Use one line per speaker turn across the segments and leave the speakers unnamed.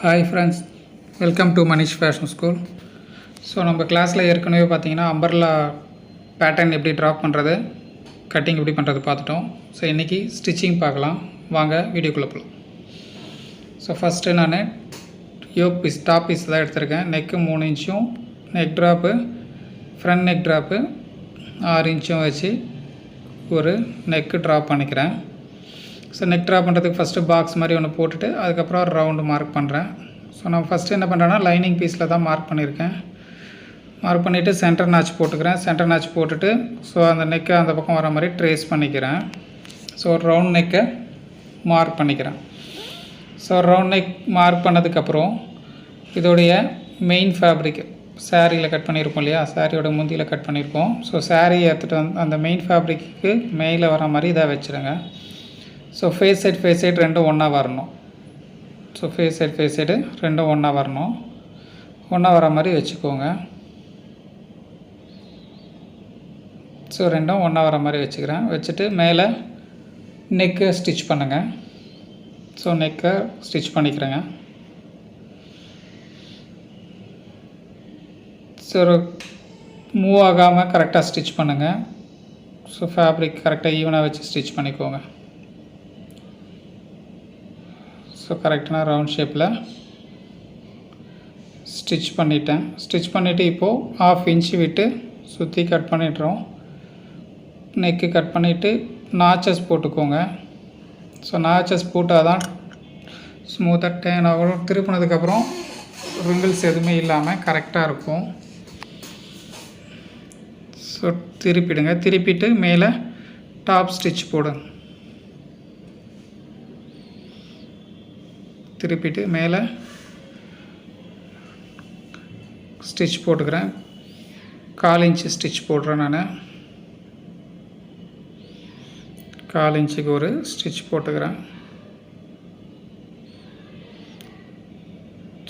Hi friends, welcome to Manish fashion school. So நம்ம கிளாஸில் ஏற்கனவே பார்த்தீங்கன்னா அம்பர்லா பேட்டர்ன் எப்படி ட்ராப் பண்ணுறது, கட்டிங் எப்படி பண்ணுறது பார்த்துட்டோம். ஸோ இன்றைக்கி ஸ்டிச்சிங் பார்க்கலாம். வாங்க வீடியோக்குள்ளே போகலாம். ஸோ ஃபஸ்ட்டு நான் யோக் பீஸ் டாப் பீஸ் தான் எடுத்திருக்கேன். நெக்கு 3 இன்ச்சும், neck drop front neck drop 6 இன்ச்சும் வச்சு ஒரு நெக்கு ட்ராப் பண்ணிக்கிறேன். ஸோ நெக் ட்ரா பண்ணுறதுக்கு ஃபஸ்ட்டு பாக்ஸ் மாதிரி ஒன்று போட்டுட்டு அதுக்கப்புறம் ரவுண்டு மார்க் பண்ணுறேன். ஸோ நான் ஃபஸ்ட்டு என்ன பண்ணுறேன்னா லைனிங் பீஸில் தான் மார்க் பண்ணியிருக்கேன். மார்க் பண்ணிவிட்டு சென்டர் நாச் போட்டுக்கிறேன். சென்டர் நாச் போட்டுட்டு ஸோ அந்த நெக்கை அந்த பக்கம் வர மாதிரி ட்ரேஸ் பண்ணிக்கிறேன். ஸோ ரவுண்ட் நெக்கை மார்க் பண்ணிக்கிறேன். ஸோ ரவுண்ட் நெக் மார்க் பண்ணதுக்கப்புறம் இதோடைய மெயின் ஃபேப்ரிக் சாரியில் கட் பண்ணியிருக்கோம் இல்லையா, சாரியோட முந்தியில் கட் பண்ணியிருக்கோம். ஸோ சாரீ எடுத்துகிட்டு அந்த மெயின் ஃபேப்ரிக்கு மேலே வர மாதிரி இதாக வச்சுருங்க. ஸோ ஃபேஸ் சைடு ரெண்டும் ஒன்றா வரணும். ஸோ ஃபேஸ் சைடு ரெண்டும் ஒன்றா வரணும். ஒன்றா வர மாதிரி வச்சுக்கோங்க. ஸோ ரெண்டும் ஒன்றா வர மாதிரி வச்சுக்கிறேன். வச்சுட்டு மேலே நெக்கை ஸ்டிச் பண்ணுங்கள். ஸோ நெக்கை ஸ்டிச் பண்ணிக்கிறேங்க. ஸோ மூவ் ஆகாமல் கரெக்டாக ஸ்டிச் பண்ணுங்கள். ஸோ ஃபேப்ரிக் கரெக்டாக ஈவனாக வச்சு ஸ்டிச் பண்ணிக்கோங்க. ஸோ கரெக்டான ரவுண்ட் ஷேப்பில் ஸ்டிச் பண்ணிட்டேன். ஸ்டிச் பண்ணிவிட்டு இப்போது 1/2 இன்ச்சு விட்டு சுற்றி கட் பண்ணிடுறோம். நெக்கு கட் பண்ணிவிட்டு நாச்சஸ் போட்டுக்கோங்க. ஸோ நாச்சஸ் போட்டால் தான் ஸ்மூத்தாக டேன் ஆகும். திருப்பினதுக்கப்புறம் ரிங்கிள்ஸ் எதுவுமே இல்லாமல் கரெக்டாக இருக்கும். ஸோ திருப்பிடுங்க. திருப்பிட்டு மேலே டாப் ஸ்டிச் போடுங்க. திருப்பிட்டு மேலே ஸ்டிச் போட்டுக்கிறேன். 1/4 இன்ச்சு ஸ்டிச் போடுறேன். நான் 1/4 இன்ச்சுக்கு ஒரு ஸ்டிச் போட்டுக்கிறேன்.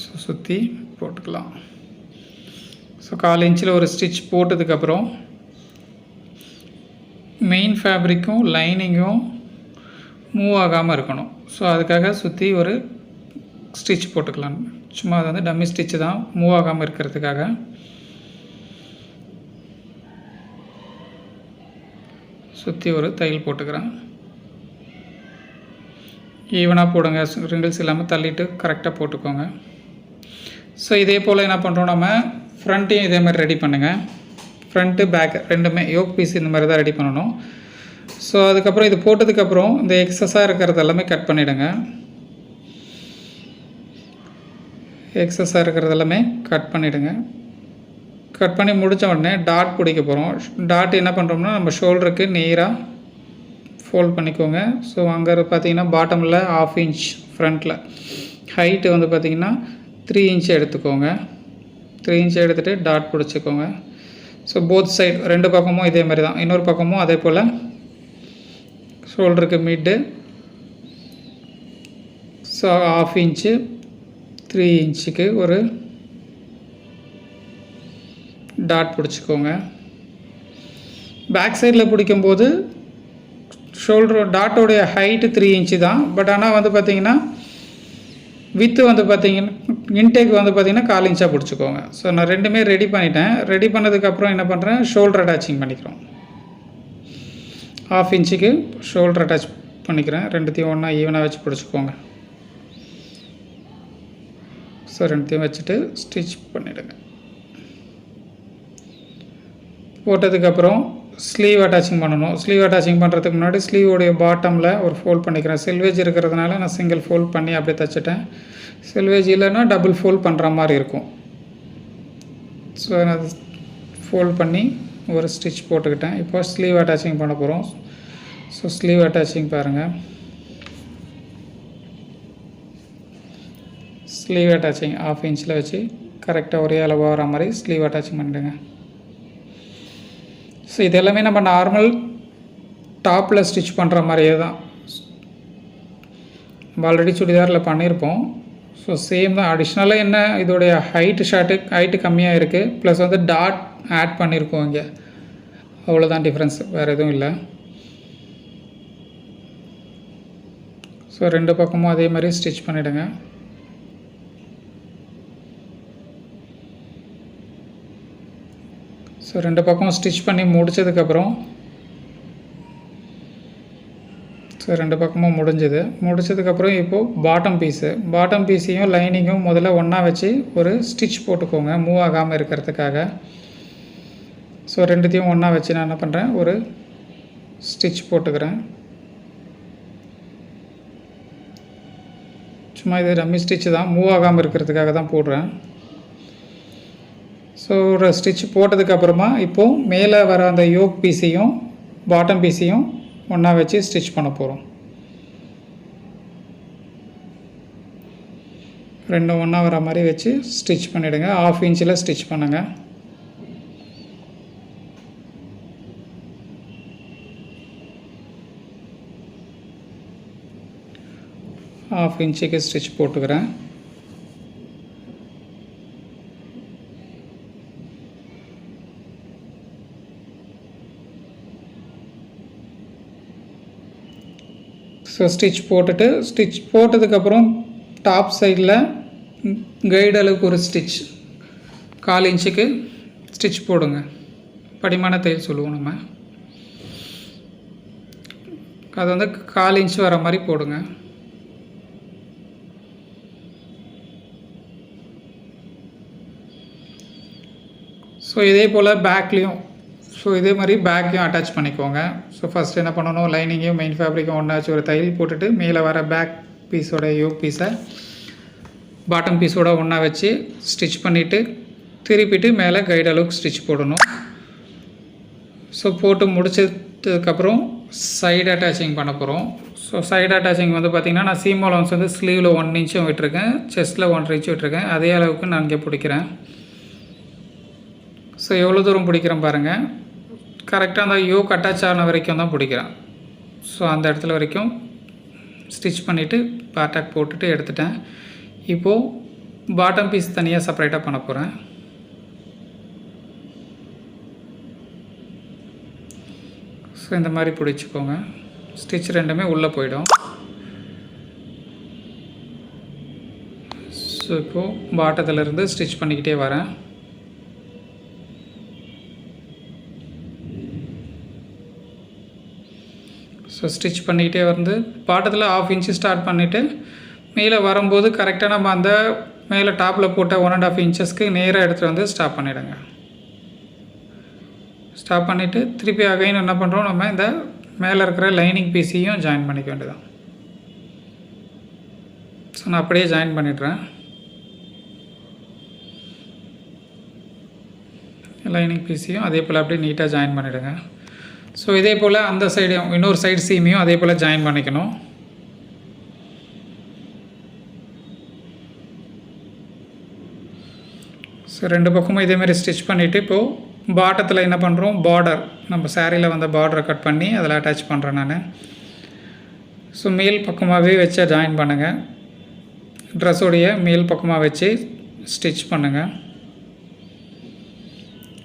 ஸோ சுற்றி போட்டுக்கலாம். ஸோ 1/4 இன்ச்சில் ஒரு ஸ்டிச் போட்டதுக்கப்புறம் மெயின் ஃபேப்ரிக்கும் லைனிங்கும் மூவ் ஆகாமல் இருக்கணும். ஸோ அதுக்காக சுற்றி ஒரு ஸ்டிச் போட்டுக்கலாம். சும்மா அது வந்து டம்மி ஸ்டிச்சு தான், மூவ் ஆகாமல் இருக்கிறதுக்காக. சுற்றி ஒரு தையல் போட்டுக்கிறேன். ஈவனாக போடுங்க, ரிங்கிள்ஸ் இல்லாமல் தள்ளிட்டு கரெக்டாக போட்டுக்கோங்க. ஸோ இதே போல் என்ன பண்ணுறோம், நம்ம ஃப்ரண்ட்டையும் இதே மாதிரி ரெடி பண்ணுங்கள். ஃப்ரண்ட்டு பேக்கு ரெண்டுமே யோக் பீஸ் இந்த மாதிரி தான் ரெடி பண்ணணும். ஸோ அதுக்கப்புறம் இது போட்டதுக்கப்புறம் இந்த எக்ஸஸாக இருக்கிறது எல்லாமே கட் பண்ணிவிடுங்க. எக்ஸஸாக இருக்கிறது எல்லாமே கட் பண்ணிவிடுங்க. கட் பண்ணி முடித்த உடனே டாட் பிடிக்க போகிறோம். டாட் என்ன பண்ணுறோம்னா நம்ம ஷோல்டருக்கு நேராக ஃபோல்ட் பண்ணிக்கோங்க. ஸோ அங்கே பார்த்தீங்கன்னா பாட்டமில் 1/2 இன்ச், ஃப்ரண்ட்டில் ஹைட்டு வந்து பார்த்திங்கன்னா 3 இன்ச் எடுத்துக்கோங்க. 3 இன்ச் எடுத்துகிட்டு டாட் பிடிச்சிக்கோங்க. ஸோ போத் சைடு ரெண்டு பக்கமும் இதே மாதிரி தான், இன்னொரு பக்கமும் அதே போல் ஷோல்டருக்கு மிட்டு. ஸோ 1/2 இன்ச்சு 3 இன்ச்சுக்கு ஒரு டாட் பிடிச்சிக்கோங்க. பேக் சைடில் பிடிக்கும்போது ஷோல்டர் டாட்டோடைய ஹைட்டு 3 இன்ச்சு தான். பட் ஆனால் வந்து பார்த்திங்கன்னா வித்து வந்து பார்த்திங்கன்னா இன்டேக் வந்து பார்த்திங்கன்னா 1/4 இன்ச்சாக பிடிச்சிக்கோங்க. ஸோ நான் ரெண்டுமே ரெடி பண்ணிட்டேன். ரெடி பண்ணதுக்கப்புறம் என்ன பண்ணுறேன், ஷோல்டர் அட்டாச்சிங் பண்ணிக்கிறோம். 1/2 இன்ச்சுக்கு ஷோல்டர் அட்டாச் பண்ணிக்கிறேன். ரெண்டுத்தையும் ஒன்றா ஈவனாக வச்சு பிடிச்சிக்கோங்க. ஸோ ரெண்டுத்தையும் வச்சுட்டு ஸ்டிச் பண்ணிவிடுங்க. போட்டதுக்கப்புறம் ஸ்லீவ் அட்டாச்சிங் பண்ணணும். ஸ்லீவ் அட்டாச்சிங் பண்ணுறதுக்கு முன்னாடி ஸ்லீவோடைய பாட்டமில் ஒரு ஃபோல்ட் பண்ணிக்கிறேன். செல்வேஜ் இருக்கிறதுனால நான் சிங்கிள் ஃபோல்ட் பண்ணி அப்படியே தைச்சிட்டேன். செல்வேஜ் இல்லைன்னா டபுள் ஃபோல்ட் பண்ணுற மாதிரி இருக்கும். ஸோ நான் ஃபோல்ட் பண்ணி ஒரு ஸ்டிச் போட்டுக்கிட்டேன். இப்போ ஸ்லீவ் அட்டாச்சிங் பண்ண போகிறோம். ஸோ ஸ்லீவ் அட்டாச்சிங் பாருங்கள். ஸ்லீவ் அட்டாச்சிங் 1/2 இன்ச்சில் வச்சு கரெக்டாக ஒரே அளவாக வர மாதிரி ஸ்லீவ் அட்டாச்சிங் பண்ணிவிடுங்க. ஸோ இது எல்லாமே நம்ம நார்மல் டாப்பில் ஸ்டிச் பண்ணுற மாதிரியே தான். நம்ம ஆல்ரெடி சுடிதாரில் பண்ணியிருப்போம். ஸோ சேம் தான். அடிஷ்னலாக என்ன இதோடைய ஹைட்டு கம்மியாக இருக்குது, ப்ளஸ் வந்து டாட் ஆட் பண்ணியிருக்கோம் இங்கே. அவ்வளோதான் டிஃப்ரென்ஸ், வேறு எதுவும் இல்லை. ஸோ ரெண்டு பக்கமும் அதே மாதிரி ஸ்டிச் பண்ணிவிடுங்க. ரெண்டு பக்கம் ஸ்டிச் பண்ணி முடித்ததுக்கப்புறம் ரெண்டு பக்கமும் முடிச்சதுக்கப்புறம் இப்போது பாட்டம் பீஸையும் லைனிங்கும் முதல்ல ஒன்றா வச்சு ஒரு ஸ்டிச் போட்டுக்கோங்க, மூவ் ஆகாமல் இருக்கிறதுக்காக. ஸோ ரெண்டுத்தையும் ஒன்றா வச்சு நான் என்ன பண்ணுறேன், ஒரு ஸ்டிச் போட்டுக்கிறேன். சும்மா இது டம்மி ஸ்டிச் தான், மூவ் ஆகாமல் இருக்கிறதுக்காக தான் போடுறேன். ஸோ ஒரு ஸ்டிச் போட்டதுக்கப்புறமா இப்போது மேலே வர அந்த யோக் பீஸையும் பாட்டம் பீஸையும் ஒன்றா வச்சு ஸ்டிச் பண்ண போகிறோம். ரெண்டும் ஒன்றா வர மாதிரி வச்சு ஸ்டிச் பண்ணிவிடுங்க. 1/2 இன்ச்சில் ஸ்டிச் பண்ணுங்கள். ½ இன்ச்சுக்கு ஸ்டிச் போட்டுக்கிறேன். ஸோ ஸ்டிச் போட்டதுக்கப்புறம் டாப் சைடில் கைடு அளவுக்கு ஒரு ஸ்டிச் 1/4 இன்ச்சுக்கு ஸ்டிச் போடுங்க. படிமான தையல் சொல்லுவோம் நம்ம. அது 1/4 இன்ச் வர மாதிரி போடுங்க. ஸோ இதே போல் பேக்லேயும் இதே மாதிரி பேக்கையும் அட்டாச் பண்ணிக்கோங்க. ஸோ ஃபஸ்ட்டு என்ன பண்ணணும், லைனிங்கையும் மெயின் ஃபேப்ரிக்கும் ஒன்றாச்சு ஒரு தையல் போட்டுட்டு மேலே வர பேக் பீஸோட யோக் பீஸை பாட்டம் பீஸோட ஒன்றா வச்சு ஸ்டிச் பண்ணிவிட்டு திருப்பிட்டு மேலே கைடு அளவுக்கு ஸ்டிச் போடணும். ஸோ போட்டு முடிச்சதுக்கப்புறம் சைடு அட்டாச்சிங் பண்ண போகிறோம். ஸோ சைடு அட்டாச்சிங் பார்த்திங்கன்னா நான் சீம் அலவன்ஸ் ஸ்லீவில் 1 இன்ச்சும் விட்டுருக்கேன், செஸ்ட்டில் 1.5 இன்ச்சு விட்டுருக்கேன். அதே அளவுக்கு நான் இங்கே பிடிக்கிறேன். ஸோ எவ்வளோ தூரம் பிடிக்கிறேன் பாருங்கள். கரெக்டாக அந்த யோக் அட்டாச் ஆன வரைக்கும் தான் பிடிக்கிறேன். ஸோ அந்த இடத்துல வரைக்கும் ஸ்டிச் பண்ணிவிட்டு பேட்டாக் போட்டுட்டு எடுத்துட்டேன். இப்போது பாட்டம் பீஸ் தனியாக செப்பரேட்டாக பண்ண போகிறேன். ஸோ இந்த மாதிரி பிடிச்சிக்கோங்க. ஸ்டிச் ரெண்டுமே உள்ளே போயிடும். ஸோ இப்போது பாட்டத்திலேருந்து ஸ்டிச் பண்ணிக்கிட்டே வரேன். ஸோ ஸ்டிச் பண்ணிக்கிட்டே பாட்டத்தில் 1/2 இன்ச்சு ஸ்டார்ட் பண்ணிவிட்டு மேலே வரும்போது கரெக்டாக நம்ம அந்த மேலே டாப்பில் போட்ட 1.5 இன்ச்சஸ்க்கு நேராக எடுத்துகிட்டு ஸ்டாப் பண்ணிவிடுங்க. ஸ்டாப் பண்ணிவிட்டு திருப்பி அகைன் என்ன பண்ணுறோம், நம்ம இந்த மேலே இருக்கிற லைனிங் பீஸையும் ஜாயின் பண்ணிக்க வேண்டியதான். ஸோ நான் அப்படியே ஜாயின் பண்ணிடுறேன். லைனிங் பீஸையும் அதே போல் அப்படியே நீட்டாக ஜாயின் பண்ணிவிடுங்க. ஸோ இதே போல் அந்த சைடையும் இன்னொரு சைடு சீமையும் அதே போல் ஜாயின் பண்ணிக்கணும். ஸோ ரெண்டு பக்கமும் இதேமாதிரி ஸ்டிச் பண்ணிவிட்டு இப்போது பாட்டத்தில் என்ன பண்ணுறோம், பார்டர் நம்ம சாரியில் பார்டரை கட் பண்ணி அதில் அட்டாச் பண்ணுறேன் நான். ஸோ மேல் பக்கமாகவே வச்சு ஜாயின் பண்ணுங்கள். ட்ரெஸ்ஸோடைய மேல் பக்கமாக வச்சு ஸ்டிச் பண்ணுங்கள்.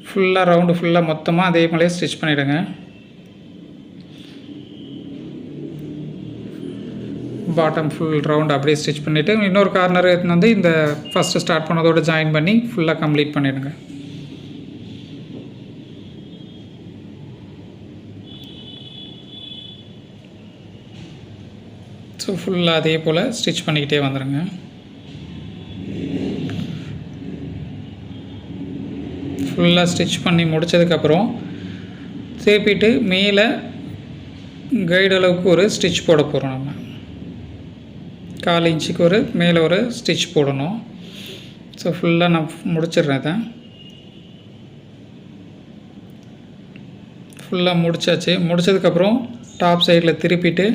ஃபுல்லாக ரவுண்டு ஃபுல்லாக மொத்தமாக அதே மாதிரியே ஸ்டிச் பண்ணிவிடுங்க. பாட்டம் ஃபுல் ரவுண்ட் அப்படியே ஸ்டிச் பண்ணிவிட்டு இன்னொரு கார்னர் இந்த ஃபஸ்ட்டு ஸ்டார்ட் பண்ணதோடு ஜாயின் பண்ணி ஃபுல்லாக கம்ப்ளீட் பண்ணிவிடுங்க. ஸோ ஃபுல்லாக அதே போல் ஸ்டிச் பண்ணிக்கிட்டே வந்துடுங்க. ஃபுல்லாக ஸ்டிச் பண்ணி முடித்ததுக்கப்புறம் திருப்பிட்டு மேலே கைடு அளவுக்கு ஒரு ஸ்டிச் போட போகிறோம். நம்ம 1/4 இன்ச்சுக்கு ஒரு மேலே ஒரு ஸ்டிச் போடணும். ஸோ ஃபுல்லாக நான் முடிச்சிடுறேன். இதை ஃபுல்லாக முடித்ததுக்கப்புறம் டாப் சைடில் திருப்பிட்டு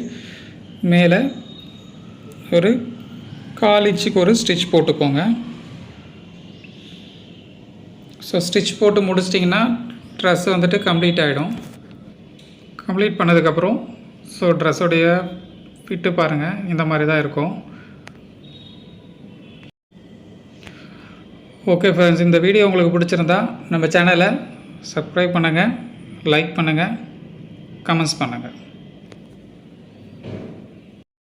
மேலே ஒரு 1/4 இன்ச்சுக்கு ஒரு ஸ்டிச் போட்டுக்கோங்க. ஸோ ஸ்டிச் போட்டு முடிச்சிட்டிங்கன்னா ட்ரெஸ் கம்ப்ளீட் ஆகிடும். கம்ப்ளீட் பண்ணதுக்கப்புறம் ஸோ ட்ரெஸ்ஸோடைய ஃபிட்டு பாருங்கள், இந்த மாதிரி தான் இருக்கும். ஓகே ஃப்ரெண்ட்ஸ், இந்த வீடியோ உங்களுக்கு பிடிச்சிருந்தா நம்ம சேனலை சப்ஸ்கிரைப் பண்ணுங்கள், லைக் பண்ணுங்கள், கமெண்ட்ஸ் பண்ணுங்கள்.